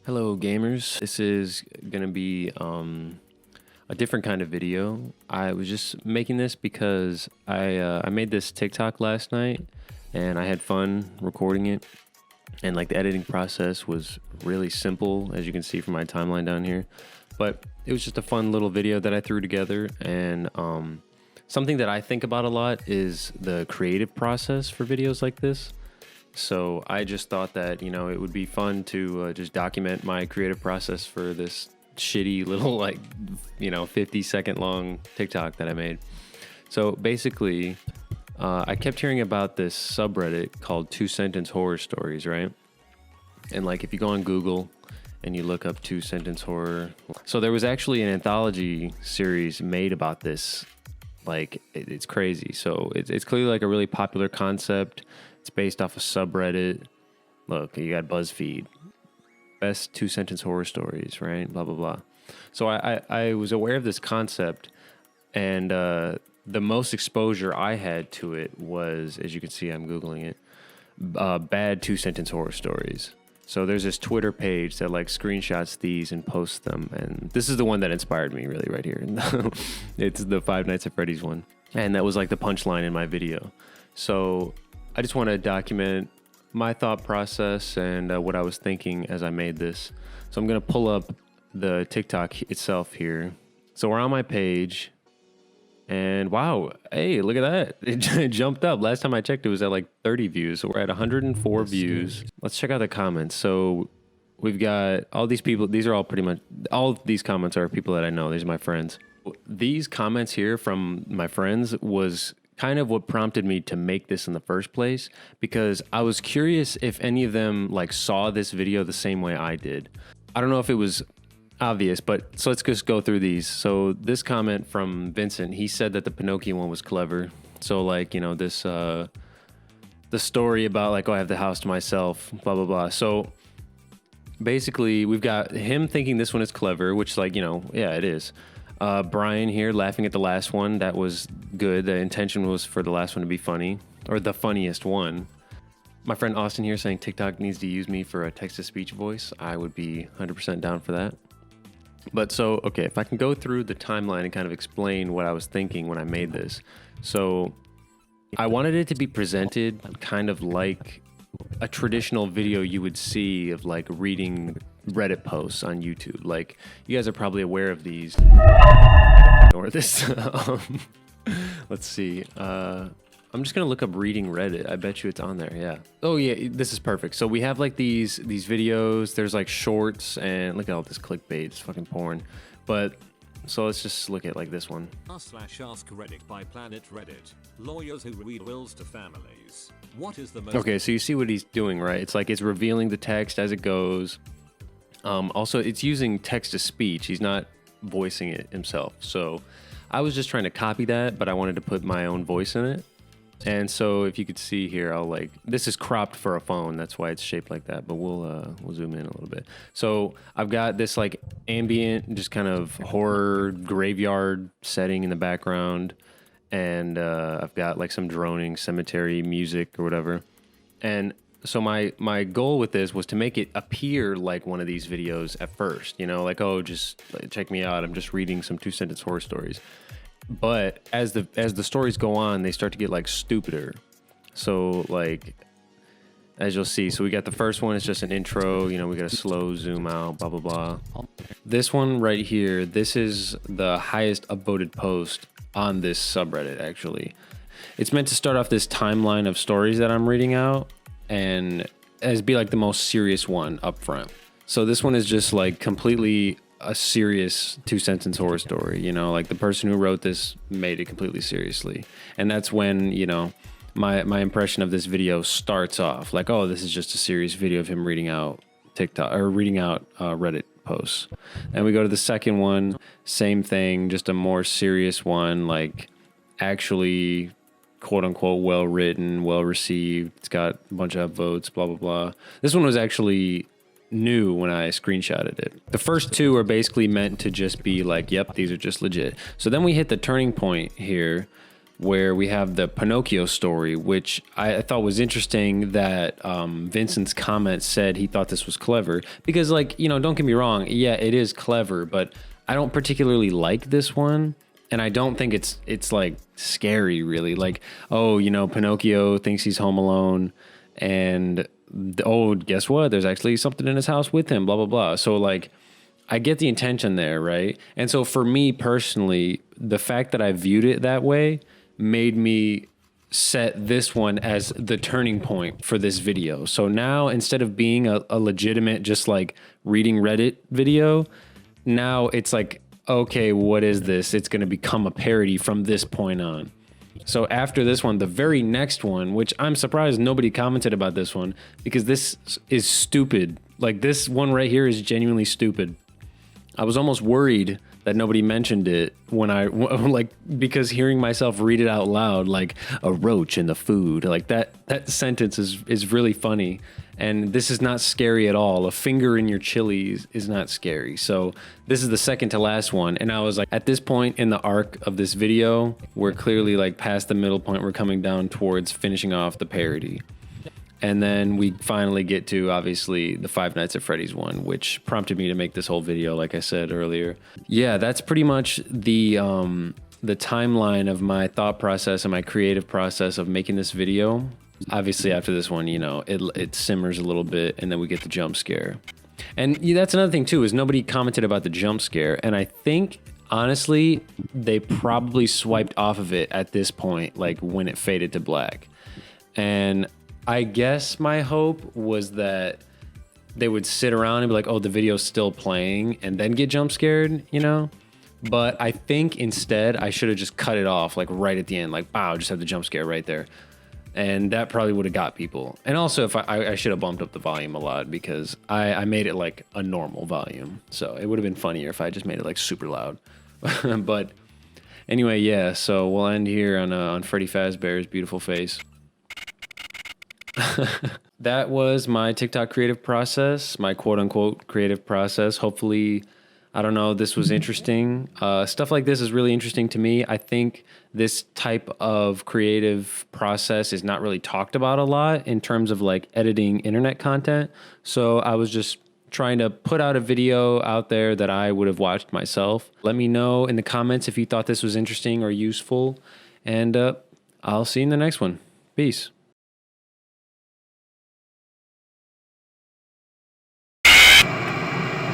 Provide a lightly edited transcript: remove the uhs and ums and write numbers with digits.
Hello gamers, this is gonna be a different kind of video. I was just making this because I made this TikTok last night and I had fun recording it, and like the editing process was really simple, as you can see from my timeline down here, but it was just a fun little video that I threw together. And something that I think about a lot is the creative process for videos like this. So I just thought that, it would be fun to just document my creative process for this shitty little 50-second long TikTok that I made. So basically, I kept hearing about this subreddit called 2-sentence horror stories, right? And like if you go on Google and you look up 2-sentence horror, so there was actually an anthology series made about this. Like it's crazy. So it's clearly like a really popular concept. It's based off a subreddit. Look, you got BuzzFeed, best 2-sentence horror stories, right? Blah, blah, blah. So I was aware of this concept, and the most exposure I had to it was, as you can see, I'm Googling it, bad 2-sentence horror stories. So there's this Twitter page that like screenshots these and posts them. And this is the one that inspired me really right here. It's the Five Nights at Freddy's one. And that was like the punchline in my video. So I just want to document my thought process and what I was thinking as I made this. So I'm going to pull up the TikTok itself here. So we're on my page, and wow, hey, look at that. It jumped up. Last time I checked, it was at like 30 views. So we're at 104 views. Let's check out the comments. So we've got all these people. These are all pretty much, all of these comments are people that I know. These are my friends. These comments here from my friends was kind of what prompted me to make this in the first place, because I was curious if any of them like saw this video the same way I did. I don't know if it was obvious, but so let's just go through these. So this comment from Vincent, he said that the Pinocchio one was clever. So like, this, the story about like, oh, I have the house to myself, blah, blah, blah. So basically we've got him thinking this one is clever, which like, yeah, it is. Brian here laughing at the last one. That was good. The intention was for the last one to be funny, or the funniest one. My friend Austin here saying TikTok needs to use me for a text-to-speech voice. I would be 100% down for that. But so, okay, if I can go through the timeline and kind of explain what I was thinking when I made this. So I wanted it to be presented kind of like a traditional video you would see of like reading Reddit posts on YouTube. Like you guys are probably aware of these. Or this. Let's see. I'm just gonna look up reading Reddit. I bet you it's on there. Yeah. Oh yeah, this is perfect. So we have like these videos. There's like shorts, and look at all this clickbait. It's fucking porn. But so let's just look at like this one. /Ask Reddit by Planet Reddit. Lawyers who read wills to families. What is the most... Okay, so you see what he's doing, right? It's like it's revealing the text as it goes. Also, it's using text to speech. He's not voicing it himself. So I was just trying to copy that, but I wanted to put my own voice in it. And so if you could see here, I'll like, this is cropped for a phone. That's why it's shaped like that, but we'll zoom in a little bit. So I've got this like ambient, just kind of horror graveyard setting in the background. And I've got like some droning cemetery music or whatever. And so my goal with this was to make it appear like one of these videos at first, like, oh, just check me out. I'm just reading some 2-sentence horror stories. But as the stories go on, they start to get like stupider. So like, as you'll see, so we got the first one, it's just an intro, we got a slow zoom out, blah, blah, blah. This one right here, this is the highest upvoted post on this subreddit, actually. It's meant to start off this timeline of stories that I'm reading out and as be like the most serious one up front. So this one is just like completely a serious 2-sentence horror story, like the person who wrote this made it completely seriously. And that's when, my impression of this video starts off like, oh, this is just a serious video of him reading out TikTok or reading out Reddit posts. And we go to the second one, same thing, just a more serious one, like actually quote unquote well written, well received. It's got a bunch of upvotes, blah, blah, blah. This one was actually new when I screenshotted it. The first two are basically meant to just be like, yep, these are just legit. So then we hit the turning point here where we have the Pinocchio story, which I thought was interesting that Vincent's comment said he thought this was clever. Because, like, you know, don't get me wrong, yeah, it is clever, but I don't particularly like this one. And I don't think it's like scary, really. Like, oh, you know, Pinocchio thinks he's home alone, and oh, guess what? There's actually something in his house with him, blah, blah, blah. So, like, I get the intention there, right? And so for me personally, the fact that I viewed it that way made me set this one as the turning point for this video. So now, instead of being a legitimate, just like reading Reddit video, now it's like, okay, what is this? It's going to become a parody from this point on. So after this one, the very next one, which I'm surprised nobody commented about this one, because this is stupid. Like, this one right here is genuinely stupid. I was almost worried that nobody mentioned it when like, because hearing myself read it out loud, like a roach in the food, like that sentence is really funny. And this is not scary at all. A finger in your chili is not scary. So this is the second to last one. And I was like, at this point in the arc of this video, we're clearly like past the middle point. We're coming down towards finishing off the parody. And then we finally get to, obviously, the Five Nights at Freddy's one, which prompted me to make this whole video, like I said earlier. Yeah, that's pretty much the timeline of my thought process and my creative process of making this video. Obviously, after this one, you know, it simmers a little bit, and then we get the jump scare. And yeah, that's another thing, too, is nobody commented about the jump scare. And I think, honestly, they probably swiped off of it at this point, like when it faded to black. And I guess my hope was that they would sit around and be like, oh, the video's still playing, and then get jump scared, you know? But I think instead I should have just cut it off, like right at the end, like, wow, just have the jump scare right there. And that probably would have got people. And also, if I should have bumped up the volume a lot, because I made it like a normal volume. So it would have been funnier if I just made it like super loud. But anyway, yeah, so we'll end here on Freddy Fazbear's beautiful face. That was my TikTok creative process, my quote unquote creative process. Hopefully, I don't know, this was interesting. Stuff like this is really interesting to me. I think this type of creative process is not really talked about a lot in terms of like editing internet content. So I was just trying to put out a video out there that I would have watched myself. Let me know in the comments if you thought this was interesting or useful. And I'll see you in the next one. Peace.